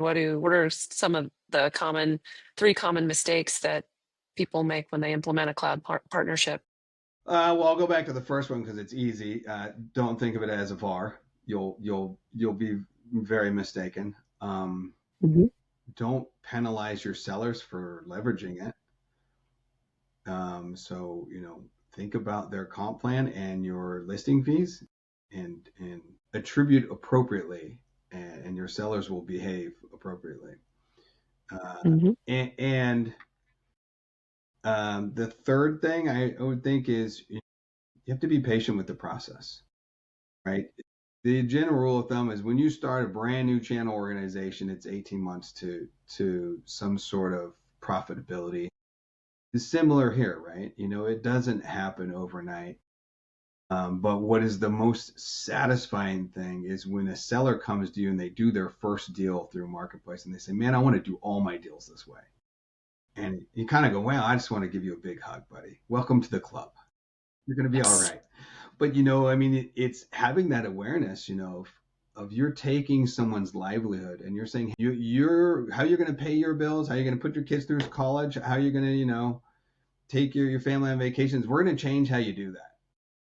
What are some of the three common mistakes that people make when they implement a cloud partnership? Well, I'll go back to the first one because it's easy. Don't think of it as a VAR. You'll be very mistaken. Mhm. Don't penalize your sellers for leveraging it. So think about their comp plan and your listing fees, and attribute appropriately, and your sellers will behave appropriately. Mhm. And the third thing I would think is you have to be patient with the process, right? The general rule of thumb is when you start a brand new channel organization, it's 18 months to some sort of profitability. It's similar here, right? It doesn't happen overnight. But what is the most satisfying thing is when a seller comes to you and they do their first deal through Marketplace and they say, man, I want to do all my deals this way. And you kind of go, well, I just want to give you a big hug, buddy. Welcome to the club. You're going to be all Yes. right. But, I mean, it's having that awareness, of you're taking someone's livelihood and you're saying how you're going to pay your bills, how you're going to put your kids through college, how you're going to, take your family on vacations. We're going to change how you do that.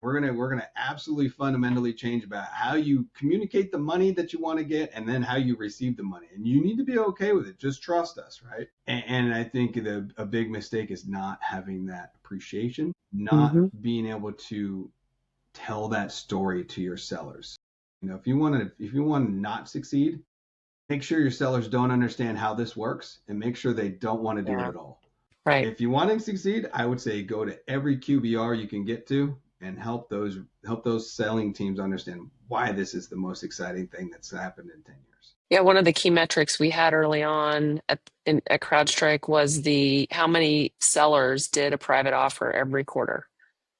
We're gonna absolutely fundamentally change about how you communicate the money that you want to get and then how you receive the money. And you need to be okay with it. Just trust us, right? And I think a big mistake is not having that appreciation, not Hmm. being able to tell that story to your sellers. If you want to not succeed, make sure your sellers don't understand how this works and make sure they don't want to do it Yeah. at all. Right. If you want to succeed, I would say go to every QBR you can get to and help those selling teams understand why this is the most exciting thing that's happened in 10 years. Yeah, one of the key metrics we had early on at CrowdStrike was the how many sellers did a private offer every quarter,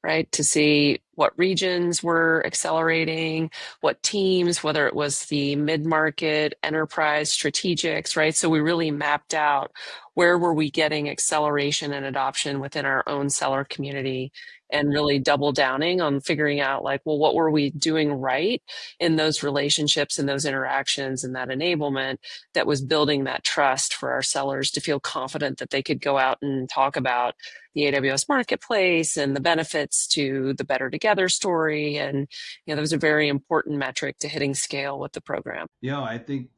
right? To see what regions were accelerating, what teams, whether it was the mid-market, enterprise, strategics, right? So we really mapped out where were we getting acceleration and adoption within our own seller community and really double downing on figuring out like, well, what were we doing right in those relationships and those interactions and that enablement that was building that trust for our sellers to feel confident that they could go out and talk about the AWS marketplace and the benefits to the Better Together story. And, that was a very important metric to hitting scale with the program. I think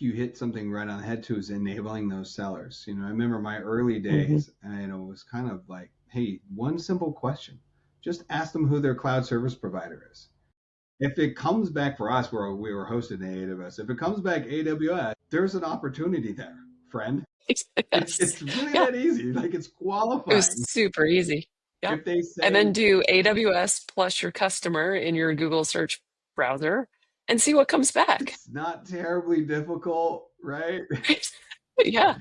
you hit something right on the head too, is enabling those sellers. I remember my early Hmm. days, and it was kind of like, hey, one simple question. Just ask them who their cloud service provider is. If it comes back for us, where we were hosted in AWS, if it comes back AWS, there's an opportunity there, friend. It's Yes. it's really Yeah, that easy. Like it's it was qualifying. super easy. Yeah. If they And then say do AWS plus your customer in your Google search browser and see what comes back. it's not terribly difficult, right? Yeah.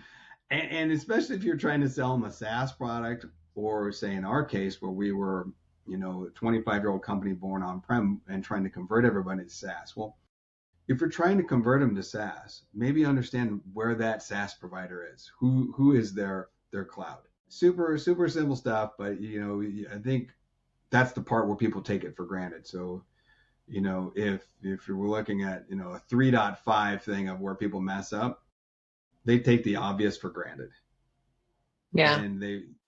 And especially if you're trying to sell them a SaaS product, or say in our case where we were, a 25-year-old company born on-prem and trying to convert everybody to SaaS. Well, if you're trying to convert them to SaaS, maybe understand where that SaaS provider is, who is their cloud. Super super simple stuff, but I think that's the part where people take it for granted. So if you were looking at a 3.5 thing of where people mess up, they take the obvious for granted, Yeah, and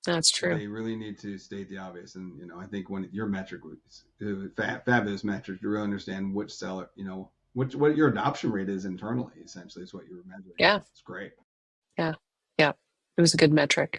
that's true. they really need to state the obvious. And I think when your metric was fabulous metric to really understand which seller, what your adoption rate is internally, essentially is what you were measuring. Yeah. It's great. Yeah. Yeah. It was a good metric.